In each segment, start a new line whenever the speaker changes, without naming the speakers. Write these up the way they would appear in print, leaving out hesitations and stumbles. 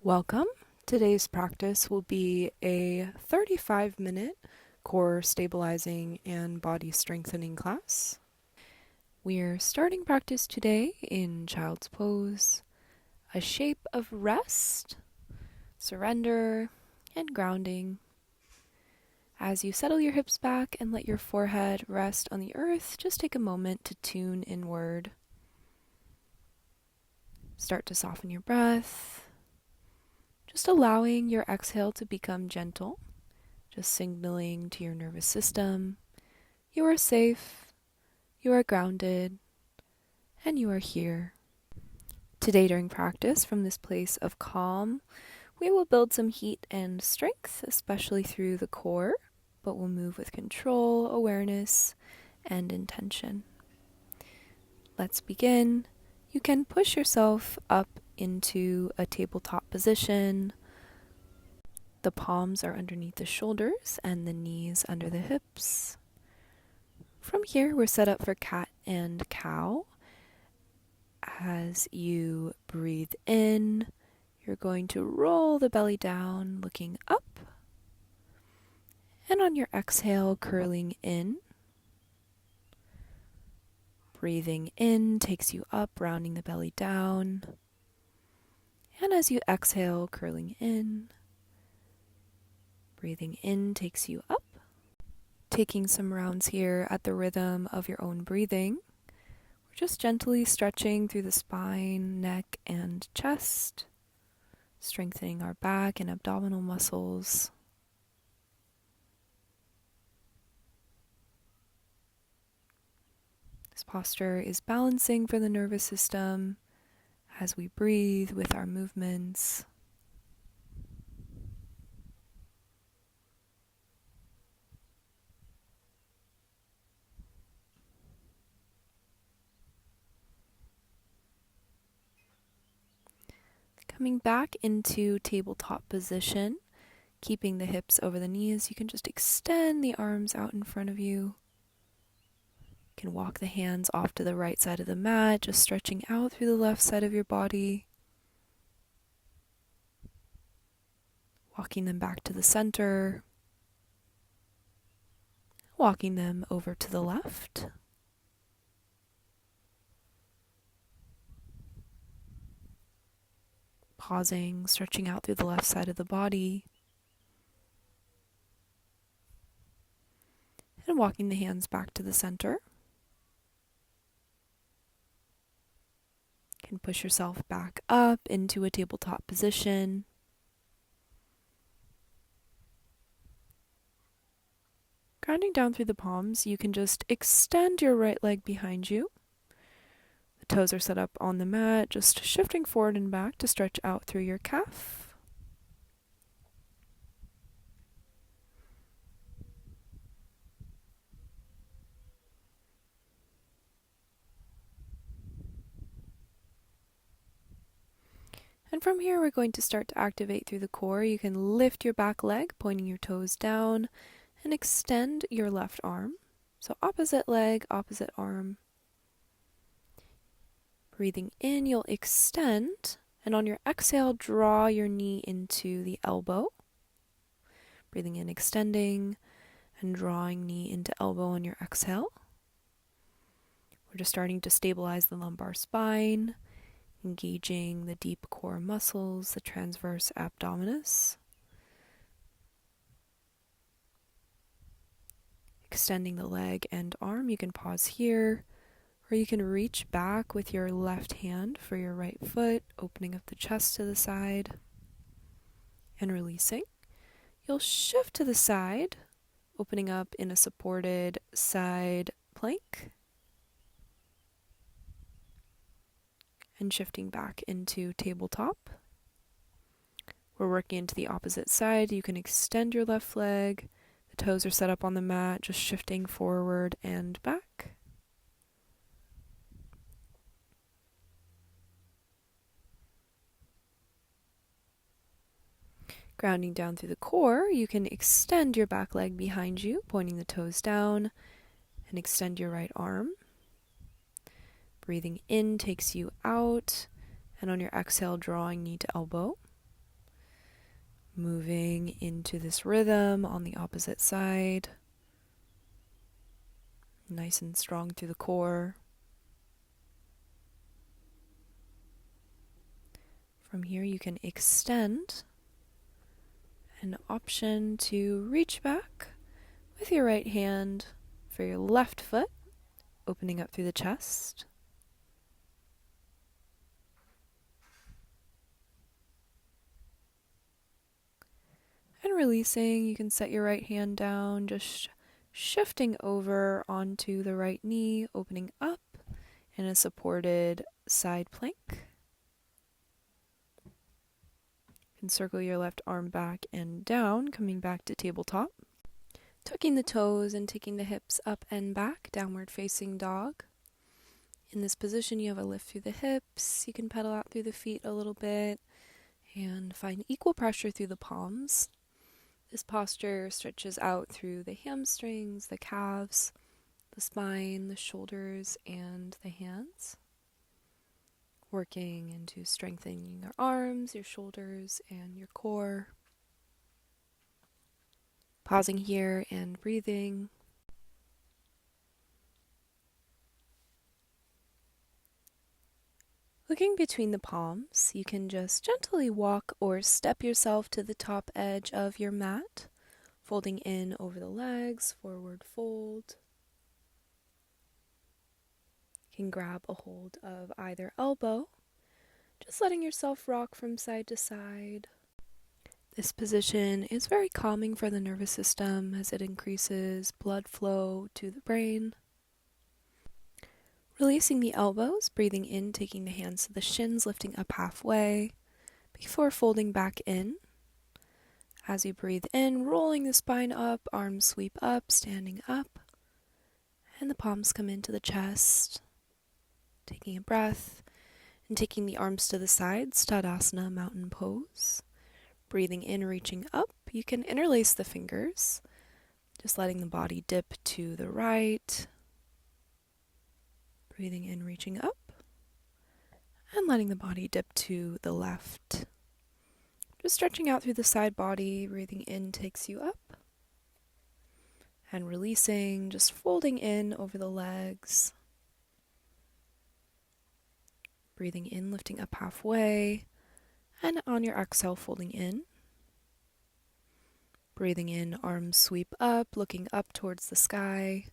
Welcome. Today's practice will be a 35-minute core stabilizing and body strengthening class. We're starting practice today in child's pose, a shape of rest, surrender, and grounding. As you settle your hips back and let your forehead rest on the earth, just take a moment to tune inward. Start to soften your breath, just allowing your exhale to become gentle, just signaling to your nervous system, you are safe, you are grounded, and you are here. Today during practice, from this place of calm, we will build some heat and strength, especially through the core, but we'll move with control, awareness, and intention. Let's begin. You can push yourself up into a tabletop position. The palms are underneath the shoulders and the knees under the hips. From here, we're set up for cat and cow. As you breathe in, you're going to roll the belly down, looking up. And on your exhale, curling in. Breathing in takes you up, rounding the belly down. And as you exhale, curling in. Breathing in takes you up. Taking some rounds here at the rhythm of your own breathing. We're just gently stretching through the spine, neck, and chest, strengthening our back and abdominal muscles. This posture is balancing for the nervous system as we breathe with our movements. Coming back into tabletop position, keeping the hips over the knees, you can just extend the arms out in front of you. You can walk the hands off to the right side of the mat, just stretching out through the left side of your body. Walking them back to the center. Walking them over to the left. Pausing, stretching out through the left side of the body. And walking the hands back to the center. You can push yourself back up into a tabletop position. Grounding down through the palms, you can just extend your right leg behind you. The toes are set up on the mat, just shifting forward and back to stretch out through your calf. And from here, we're going to start to activate through the core. You can lift your back leg, pointing your toes down, and extend your left arm. So opposite leg, opposite arm. Breathing in, you'll extend, and on your exhale, draw your knee into the elbow. Breathing in, extending, and drawing knee into elbow on your exhale. We're just starting to stabilize the lumbar spine, engaging the deep core muscles, the transverse abdominis. Extending the leg and arm, you can pause here, or you can reach back with your left hand for your right foot, opening up the chest to the side and releasing. You'll shift to the side, opening up in a supported side plank, and shifting back into tabletop. We're working into the opposite side. You can extend your left leg. The toes are set up on the mat, just shifting forward and back. Grounding down through the core, you can extend your back leg behind you, pointing the toes down, and extend your right arm. Breathing in takes you out, and on your exhale, drawing knee to elbow. Moving into this rhythm on the opposite side. Nice and strong through the core. From here you can extend, an option to reach back with your right hand for your left foot, opening up through the chest. And releasing, you can set your right hand down, just shifting over onto the right knee, opening up in a supported side plank. You can circle your left arm back and down, coming back to tabletop. Tucking the toes and taking the hips up and back, downward facing dog. In this position, you have a lift through the hips. You can pedal out through the feet a little bit and find equal pressure through the palms. This posture stretches out through the hamstrings, the calves, the spine, the shoulders, and the hands. Working into strengthening your arms, your shoulders, and your core. Pausing here and breathing. Looking between the palms, you can just gently walk or step yourself to the top edge of your mat, folding in over the legs, forward fold. You can grab a hold of either elbow, just letting yourself rock from side to side. This position is very calming for the nervous system as it increases blood flow to the brain. Releasing the elbows, breathing in, taking the hands to the shins, lifting up halfway before folding back in. As you breathe in, rolling the spine up, arms sweep up, standing up, and the palms come into the chest. Taking a breath and taking the arms to the sides, Tadasana, mountain pose. Breathing in, reaching up. You can interlace the fingers, just letting the body dip to the right. Breathing in, reaching up, and letting the body dip to the left. Just stretching out through the side body, breathing in takes you up, and releasing, just folding in over the legs. Breathing in, lifting up halfway, and on your exhale, folding in. Breathing in, arms sweep up, looking up towards the sky,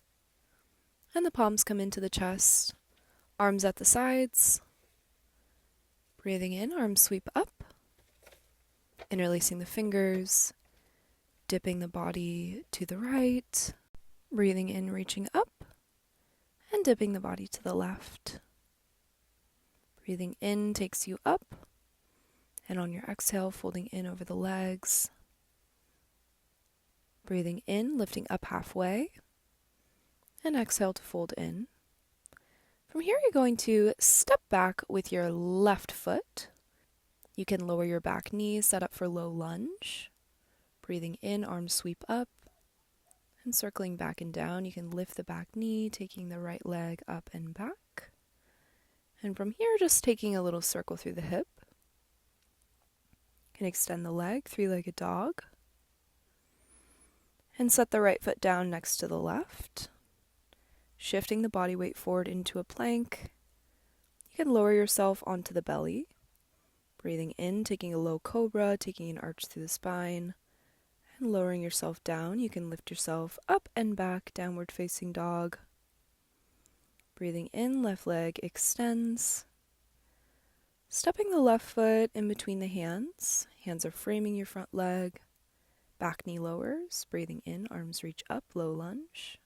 and the palms come into the chest. Arms at the sides. Breathing in, arms sweep up. Interlacing the fingers. Dipping the body to the right. Breathing in, reaching up. And dipping the body to the left. Breathing in takes you up. And on your exhale, folding in over the legs. Breathing in, lifting up halfway. And exhale to fold in. From here, you're going to step back with your left foot. You can lower your back knee, set up for low lunge. Breathing in, arms sweep up. And circling back and down, you can lift the back knee, taking the right leg up and back. And from here, just taking a little circle through the hip. You can extend the leg, three-legged dog. And set the right foot down next to the left. Shifting the body weight forward into a plank. You can lower yourself onto the belly. Breathing in, taking a low cobra, taking an arch through the spine. And lowering yourself down, you can lift yourself up and back, downward facing dog. Breathing in, left leg extends. Stepping the left foot in between the hands. Hands are framing your front leg. Back knee lowers. Breathing in, arms reach up, low lunge.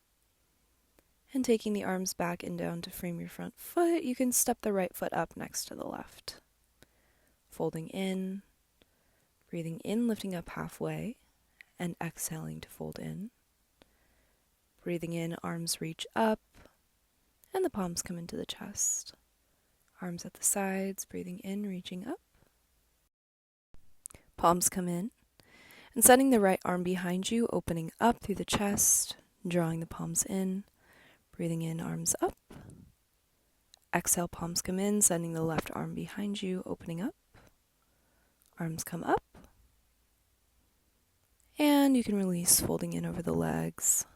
And taking the arms back and down to frame your front foot, you can step the right foot up next to the left. Folding in, breathing in, lifting up halfway, and exhaling to fold in. Breathing in, arms reach up, and the palms come into the chest. Arms at the sides, breathing in, reaching up. Palms come in, and setting the right arm behind you, opening up through the chest, drawing the palms in. Breathing in, arms up. Exhale, palms come in, sending the left arm behind you, opening up. Arms come up. And you can release, folding in over the legs.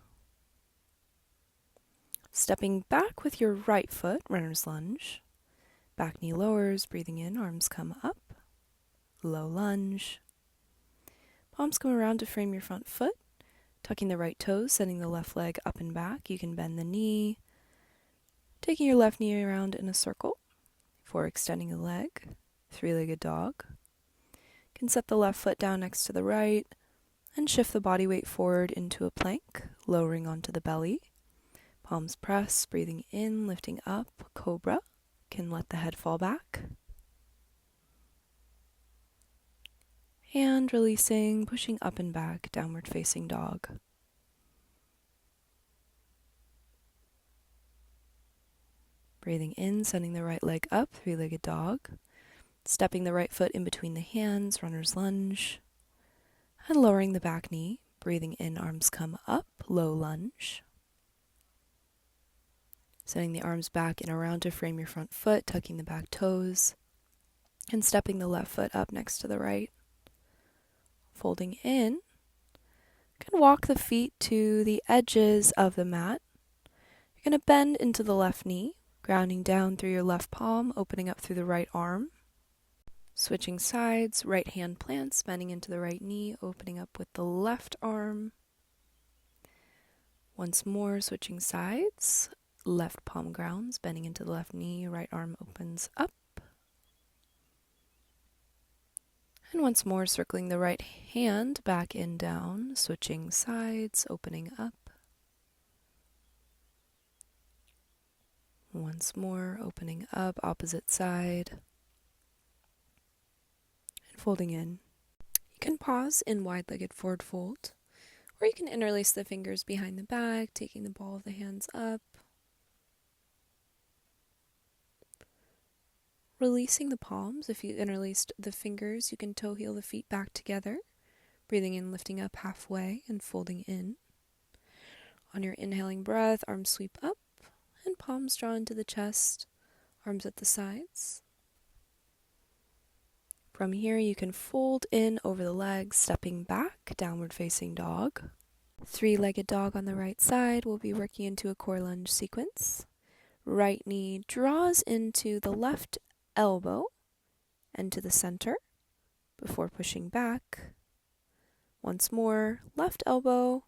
Stepping back with your right foot, runner's lunge. Back knee lowers, breathing in, arms come up. Low lunge. Palms come around to frame your front foot. Tucking the right toes, sending the left leg up and back. You can bend the knee. Taking your left knee around in a circle before extending the leg. Three-legged dog. You can set the left foot down next to the right and shift the body weight forward into a plank, lowering onto the belly. Palms press, breathing in, lifting up, cobra. Can let the head fall back. And releasing, pushing up and back, downward facing dog. Breathing in, sending the right leg up, three-legged dog. Stepping the right foot in between the hands, runner's lunge. And lowering the back knee, breathing in, arms come up, low lunge. Sending the arms back and around to frame your front foot, tucking the back toes. And stepping the left foot up next to the right. Folding in. You can walk the feet to the edges of the mat. You're going to bend into the left knee, grounding down through your left palm, opening up through the right arm. Switching sides, right hand plants, bending into the right knee, opening up with the left arm. Once more, switching sides, left palm grounds, bending into the left knee, right arm opens up. And once more, circling the right hand back and down, switching sides, opening up. Once more, opening up, opposite side. And folding in. You can pause in wide-legged forward fold, or you can interlace the fingers behind the back, taking the ball of the hands up. Releasing the palms. If you interlaced the fingers, you can toe heel the feet back together. Breathing in, lifting up halfway and folding in. On your inhaling breath, arms sweep up and palms draw into the chest, arms at the sides. From here, you can fold in over the legs, stepping back, downward facing dog. Three-legged dog on the right side. We'll be working into a core lunge sequence. Right knee draws into the left elbow and to the center before pushing back. Once more, left elbow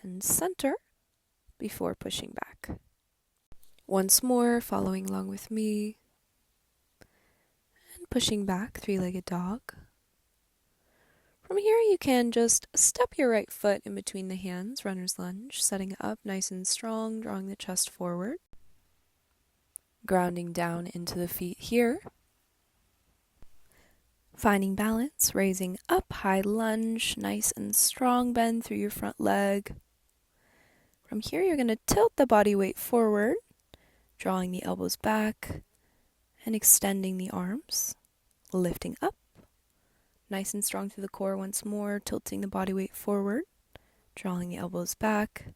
and center before pushing back. Once more, following along with me and pushing back, three-legged dog. From here, you can just step your right foot in between the hands, runner's lunge, setting up nice and strong, drawing the chest forward. Grounding down into the feet here. Finding balance, raising up, high lunge, nice and strong bend through your front leg. From here, you're going to tilt the body weight forward, drawing the elbows back and extending the arms, lifting up. Nice and strong through the core once more, tilting the body weight forward, drawing the elbows back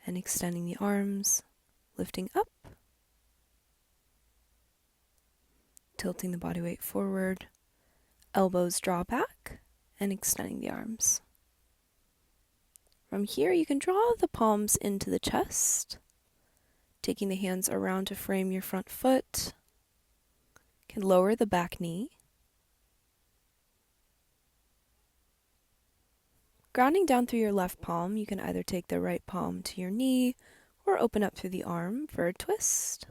and extending the arms, lifting up. Tilting the body weight forward, elbows draw back, and extending the arms. From here, you can draw the palms into the chest, taking the hands around to frame your front foot. You can lower the back knee. Grounding down through your left palm, you can either take the right palm to your knee or open up through the arm for a twist.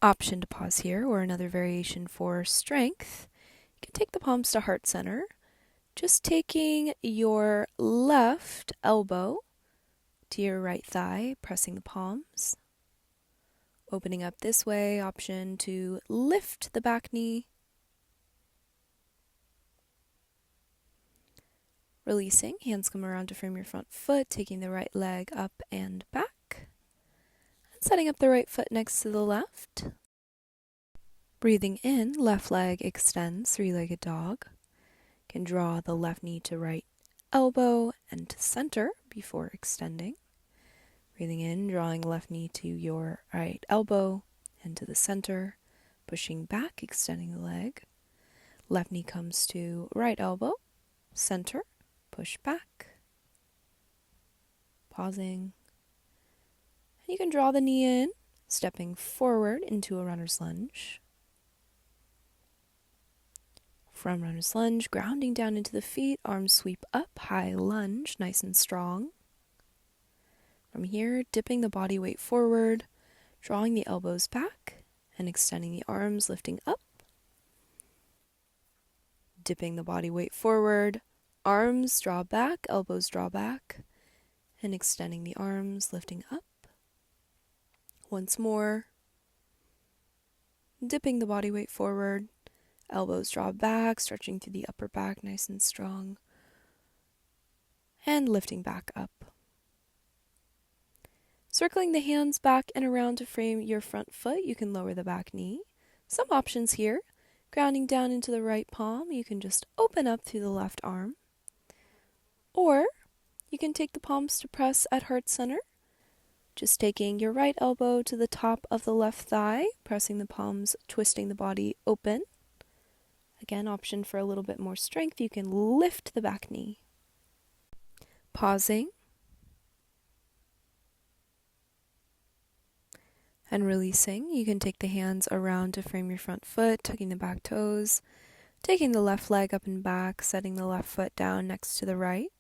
Option to pause here, or another variation for strength. You can take the palms to heart center, just taking your left elbow to your right thigh, pressing the palms. Opening up this way, option to lift the back knee. Releasing, hands come around to frame your front foot, taking the right leg up and back. Setting up the right foot next to the left. Breathing in, left leg extends, three-legged dog. Can draw the left knee to right elbow and to center before extending. Breathing in, drawing left knee to your right elbow and to the center. Pushing back, extending the leg. Left knee comes to right elbow, center, push back. pausing. And you can draw the knee in, stepping forward into a runner's lunge. From runner's lunge, grounding down into the feet, arms sweep up, high lunge, nice and strong. From here, dipping the body weight forward, drawing the elbows back, and extending the arms, lifting up. Dipping the body weight forward, arms draw back, elbows draw back, and extending the arms, lifting up. Once more, dipping the body weight forward, elbows draw back, stretching through the upper back, nice and strong, and lifting back up. Circling the hands back and around to frame your front foot, you can lower the back knee. Some options here. Grounding down into the right palm, you can just open up through the left arm. Or you can take the palms to press at heart center. Just taking your right elbow to the top of the left thigh, pressing the palms, twisting the body open. Again, option for a little bit more strength, you can lift the back knee. Pausing. And releasing. You can take the hands around to frame your front foot, tucking the back toes, taking the left leg up and back, setting the left foot down next to the right.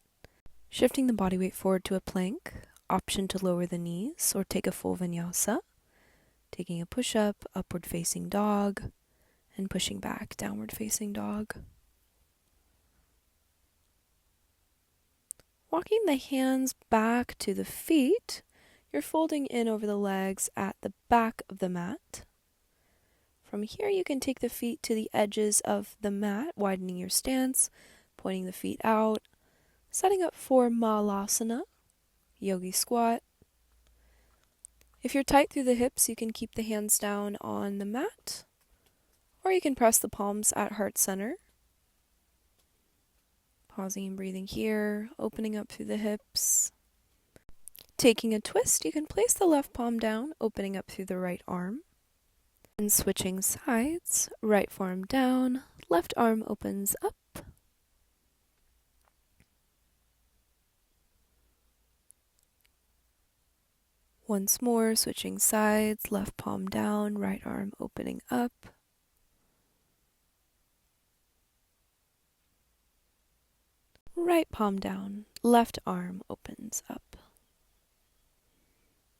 Shifting the body weight forward to a plank, option to lower the knees or take a full vinyasa. Taking a push-up, upward facing dog, and pushing back, downward facing dog. Walking the hands back to the feet, you're folding in over the legs at the back of the mat. From here you can take the feet to the edges of the mat, widening your stance, pointing the feet out, setting up for Malasana, yogi squat. If you're tight through the hips, you can keep the hands down on the mat, or you can press the palms at heart center. Pausing and breathing here, opening up through the hips. Taking a twist, you can place the left palm down, opening up through the right arm. And switching sides, right forearm down, left arm opens up. Once more, switching sides, left palm down, right arm opening up. Right palm down, left arm opens up.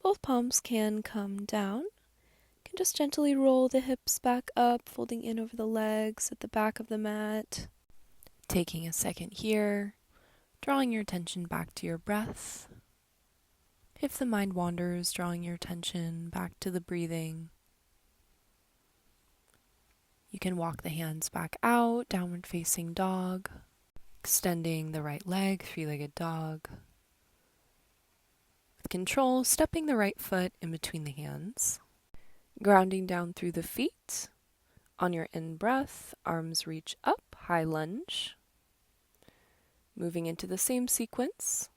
Both palms can come down. You can just gently roll the hips back up, folding in over the legs at the back of the mat. Taking a second here, drawing your attention back to your breath. If the mind wanders, drawing your attention back to the breathing. You can walk the hands back out, downward facing dog, extending the right leg, three-legged dog. With control, stepping the right foot in between the hands. Grounding down through the feet. On your in-breath, arms reach up, high lunge. Moving into the same sequence,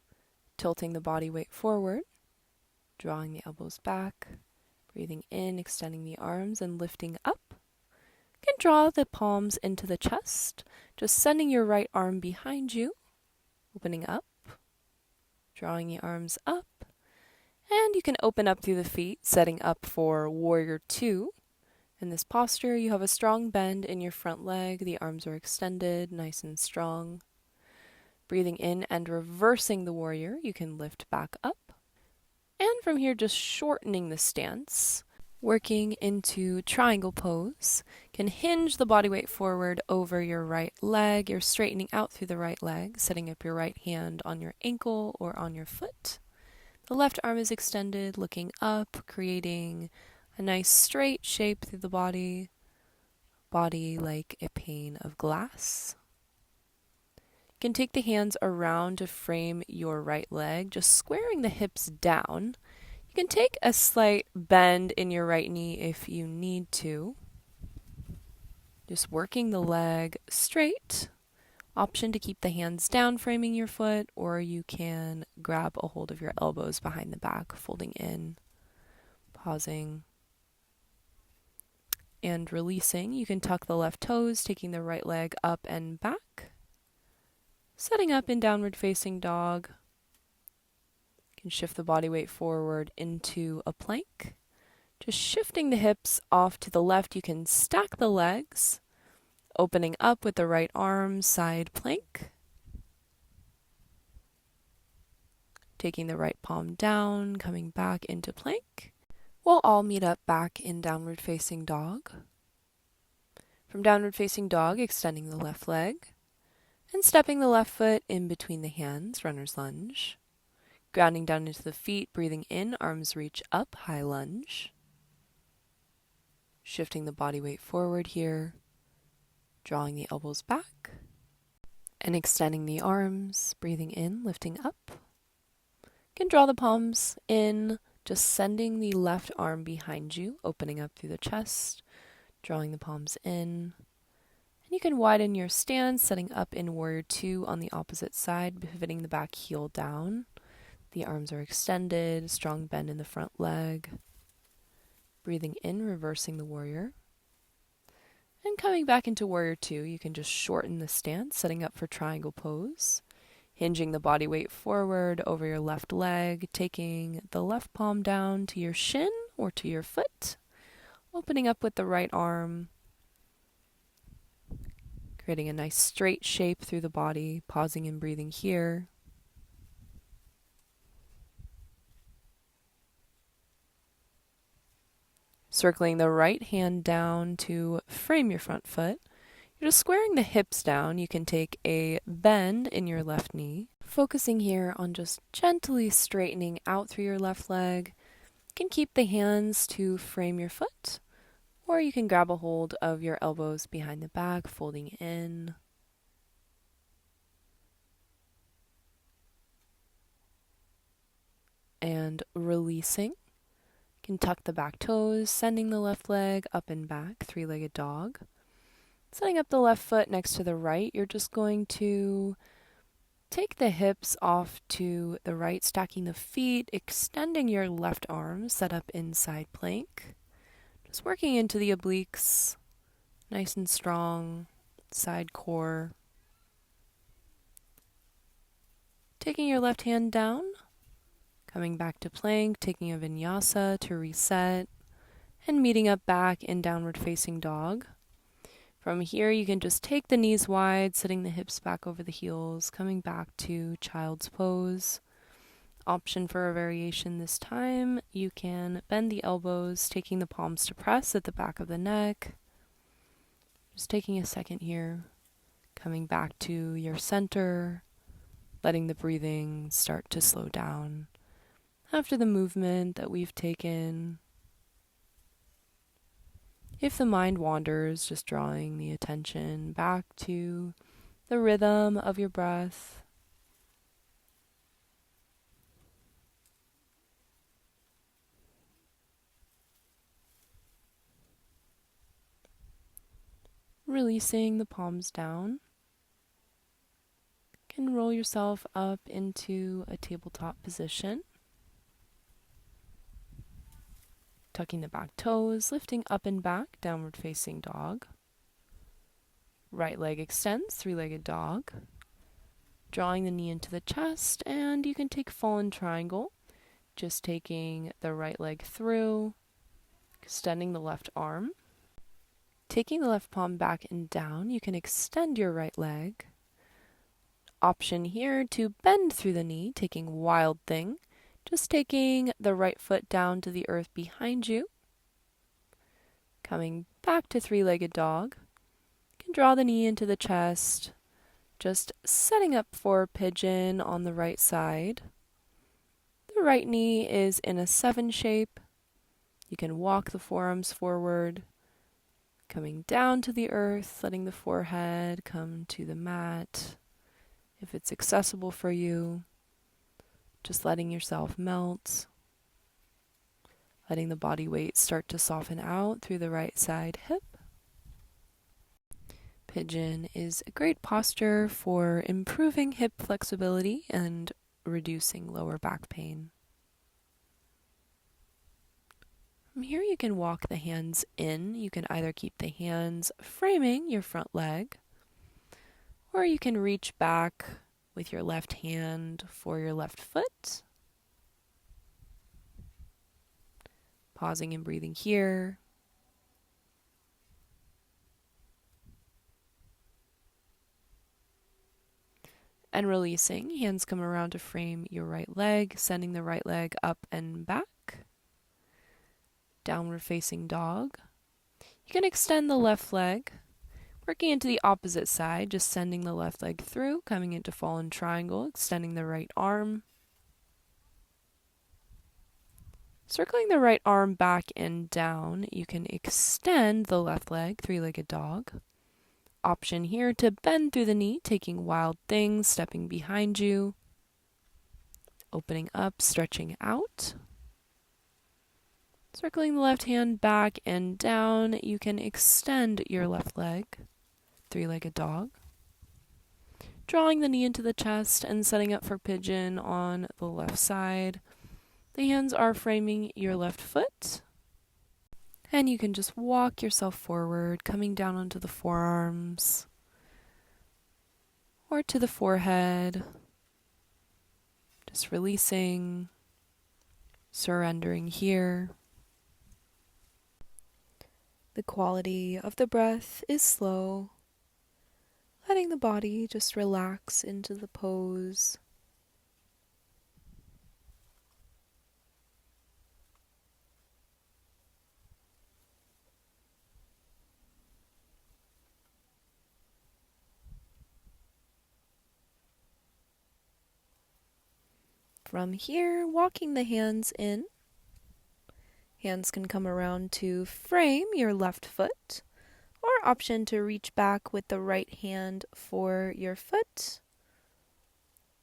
tilting the body weight forward, drawing the elbows back, breathing in, extending the arms and lifting up. You can draw the palms into the chest, just sending your right arm behind you, opening up, drawing the arms up, and you can open up through the feet, setting up for Warrior 2. In this posture, you have a strong bend in your front leg, the arms are extended, nice and strong. Breathing in and reversing the warrior, you can lift back up. And from here, just shortening the stance, working into triangle pose. Can hinge the body weight forward over your right leg. You're straightening out through the right leg, setting up your right hand on your ankle or on your foot. The left arm is extended, looking up, creating a nice straight shape through the body like a pane of glass. You can take the hands around to frame your right leg, just squaring the hips down. You can take a slight bend in your right knee if you need to. Just working the leg straight. Option to keep the hands down, framing your foot, or you can grab a hold of your elbows behind the back, folding in, pausing, and releasing. You can tuck the left toes, taking the right leg up and back. Setting up in downward facing dog. You You can shift the body weight forward into a plank. Just shifting the hips off to the left, you can stack the legs, opening up with the right arm, side plank. Taking the right palm down, coming back into plank. We'll all meet up back in downward facing dog. From downward facing dog, extending the left leg and stepping the left foot in between the hands, runner's lunge. Grounding down into the feet, breathing in, arms reach up, high lunge. Shifting the body weight forward here, drawing the elbows back and extending the arms, breathing in, lifting up. You can draw the palms in, just sending the left arm behind you, opening up through the chest, drawing the palms in. And you can widen your stance, setting up in Warrior Two on the opposite side, pivoting the back heel down. The arms are extended, strong bend in the front leg. Breathing in, reversing the warrior. And coming back into Warrior Two, you can just shorten the stance, setting up for triangle pose. Hinging the body weight forward over your left leg, taking the left palm down to your shin or to your foot. Opening up with the right arm. Creating a nice straight shape through the body, pausing and breathing here. Circling the right hand down to frame your front foot. You're just squaring the hips down. You can take a bend in your left knee. Focusing here on just gently straightening out through your left leg. You can keep the hands to frame your foot, or you can grab a hold of your elbows behind the back, folding in. And releasing. You can tuck the back toes, sending the left leg up and back, three-legged dog. Setting up the left foot next to the right, you're just going to take the hips off to the right, stacking the feet, extending your left arm, set up in side plank. Just working into the obliques, nice and strong, side core. Taking your left hand down, coming back to plank, taking a vinyasa to reset, and meeting up back in downward facing dog. From here, you can just take the knees wide, sitting the hips back over the heels, coming back to child's pose. Option for a variation this time, you can bend the elbows, taking the palms to press at the back of the neck. Just taking a second here, coming back to your center, letting the breathing start to slow down after the movement that we've taken. If the mind wanders, just drawing the attention back to the rhythm of your breath. Releasing the palms down. You can roll yourself up into a tabletop position. Tucking the back toes, lifting up and back, downward facing dog. Right leg extends, three-legged dog. Drawing the knee into the chest, and you can take fallen triangle, just taking the right leg through, extending the left arm. Taking the left palm back and down, you can extend your right leg. Option here to bend through the knee, taking wild thing. Just taking the right foot down to the earth behind you. Coming back to three-legged dog. You can draw the knee into the chest. Just setting up for pigeon on the right side. The right knee is in a 7 shape. You can walk the forearms forward. Coming down to the earth, letting the forehead come to the mat. If it's accessible for you. Just letting yourself melt, letting the body weight start to soften out through the right side hip. Pigeon is a great posture for improving hip flexibility and reducing lower back pain. From here you can walk the hands in. You can either keep the hands framing your front leg, or you can reach back with your left hand for your left foot. Pausing and breathing here. And releasing. Hands come around to frame your right leg, sending the right leg up and back. Downward facing dog. You can extend the left leg, working into the opposite side, just sending the left leg through, coming into fallen triangle, extending the right arm. Circling the right arm back and down, you can extend the left leg, three-legged dog. Option here to bend through the knee, taking wild things, stepping behind you. Opening up, stretching out. Circling the left hand back and down, you can extend your left leg, three-legged dog. Drawing the knee into the chest and setting up for pigeon on the left side. The hands are framing your left foot. And you can just walk yourself forward, coming down onto the forearms or to the forehead. Just releasing, surrendering here. The quality of the breath is slow, letting the body just relax into the pose. From here, walking the hands in. Hands can come around to frame your left foot, or option to reach back with the right hand for your foot.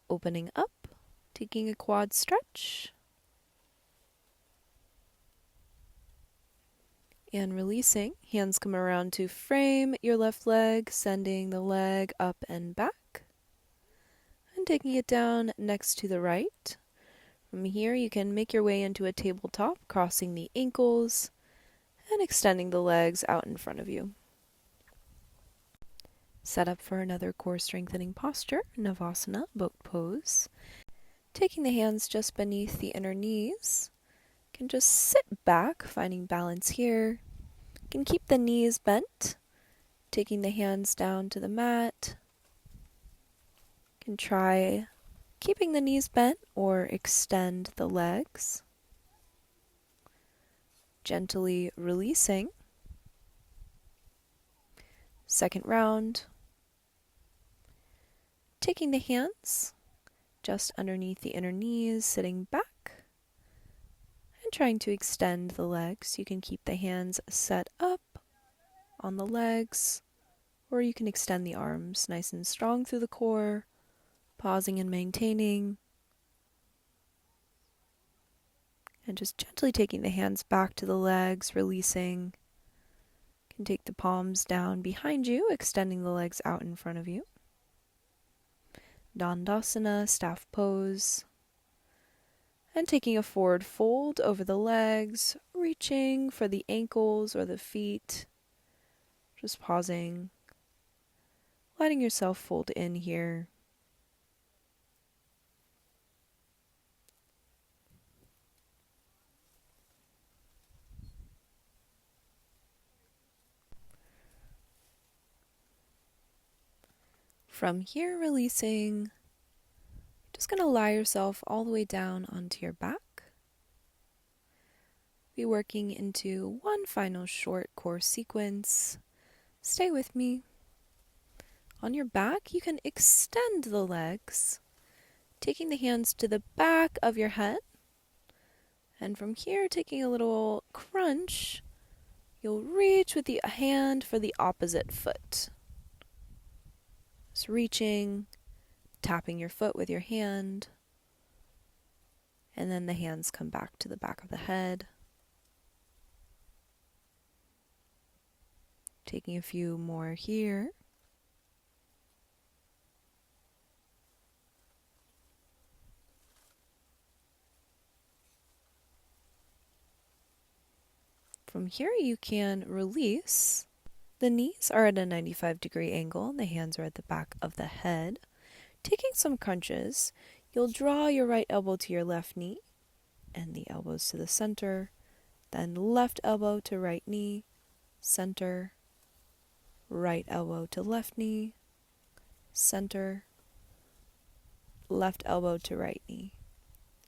Opening up, taking a quad stretch. And releasing. Hands come around to frame your left leg, sending the leg up and back. And taking it down next to the right. From here, you can make your way into a tabletop, crossing the ankles and extending the legs out in front of you. Set up for another core strengthening posture, Savasana, boat pose. Taking the hands just beneath the inner knees. You can just sit back, finding balance here. You can keep the knees bent, taking the hands down to the mat. You can try keeping the knees bent or extend the legs. Gently releasing. Second round. Taking the hands just underneath the inner knees, sitting back and trying to extend the legs. You can keep the hands set up on the legs, or you can extend the arms nice and strong through the core. Pausing and maintaining. And just gently taking the hands back to the legs, releasing. You can take the palms down behind you, extending the legs out in front of you. Dandasana, staff pose. And taking a forward fold over the legs, reaching for the ankles or the feet. Just pausing. Letting yourself fold in here. From here, releasing, just going to lie yourself all the way down onto your back. Be working into one final short core sequence. Stay with me. On your back, you can extend the legs, taking the hands to the back of your head. And from here, taking a little crunch, you'll reach with the hand for the opposite foot. Just reaching, tapping your foot with your hand, and then the hands come back to the back of the head. Taking a few more here. From here you can release. The knees are at a 95-degree angle and the hands are at the back of the head. Taking some crunches, you'll draw your right elbow to your left knee and the elbows to the center, Then left elbow to right knee, center, right elbow to left knee, center, left elbow to right knee.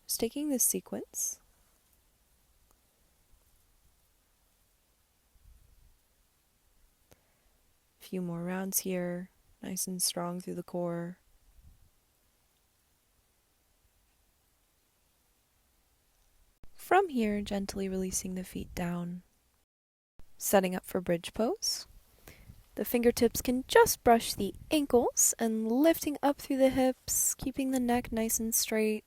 Just taking this sequence. A few more rounds here, nice and strong through the core. From here, gently releasing the feet down. Setting up for bridge pose. The fingertips can just brush the ankles and lifting up through the hips, keeping the neck nice and straight,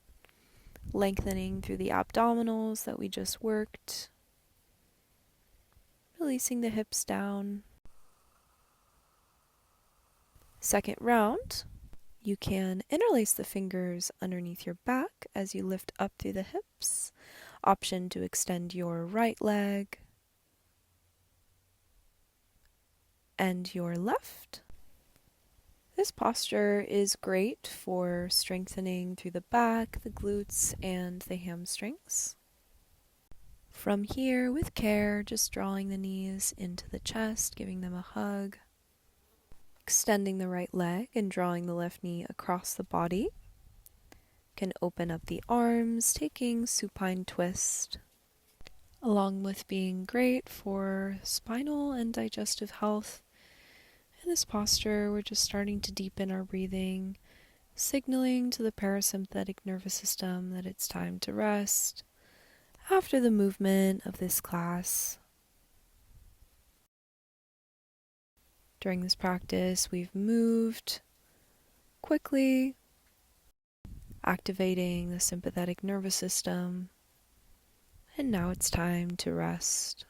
lengthening through the abdominals that we just worked. Releasing the hips down. Second round, you can interlace the fingers underneath your back as you lift up through the hips. Option to extend your right leg and your left. This posture is great for strengthening through the back, the glutes, and the hamstrings. From here, with care, just drawing the knees into the chest, giving them a hug. Extending the right leg and drawing the left knee across the body. Can open up the arms, taking supine twist, along with being great for spinal and digestive health. In this posture, we're just starting to deepen our breathing, signaling to the parasympathetic nervous system that it's time to rest after the movement of this class. During this practice, we've moved quickly, activating the sympathetic nervous system, and now it's time to rest.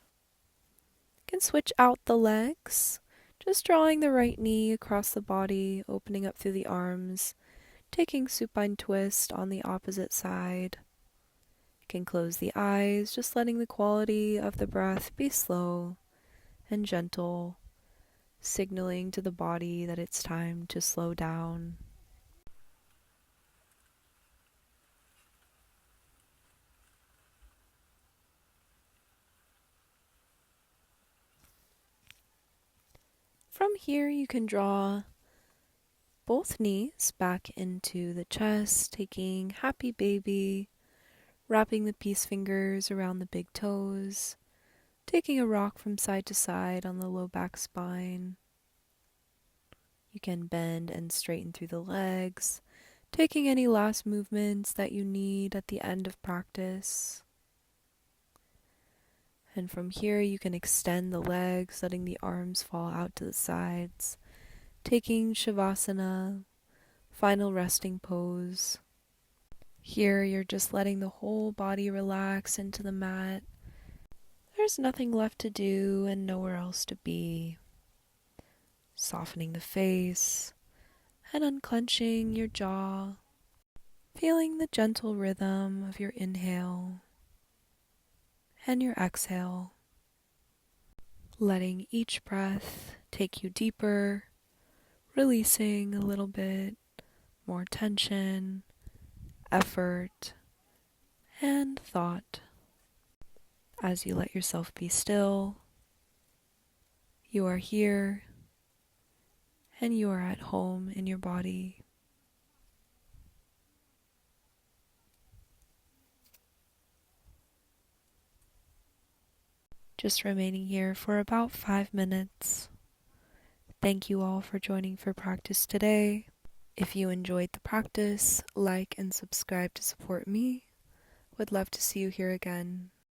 You can switch out the legs, just drawing the right knee across the body, opening up through the arms, taking supine twist on the opposite side. You can close the eyes, just letting the quality of the breath be slow and gentle, signaling to the body that it's time to slow down. From here, you can draw both knees back into the chest, taking happy baby, wrapping the peace fingers around the big toes, taking a rock from side to side on the low back spine. You can bend and straighten through the legs, taking any last movements that you need at the end of practice. And from here, you can extend the legs, letting the arms fall out to the sides, taking Savasana, final resting pose. Here, you're just letting the whole body relax into the mat. There's nothing left to do and nowhere else to be. Softening the face and unclenching your jaw, feeling the gentle rhythm of your inhale and your exhale, letting each breath take you deeper, releasing a little bit more tension, effort, and thought. As you let yourself be still, you are here and you are at home in your body. Just remaining here for about 5 minutes. Thank you all for joining for practice today. If you enjoyed the practice, like and subscribe to support me. Would love to see you here again.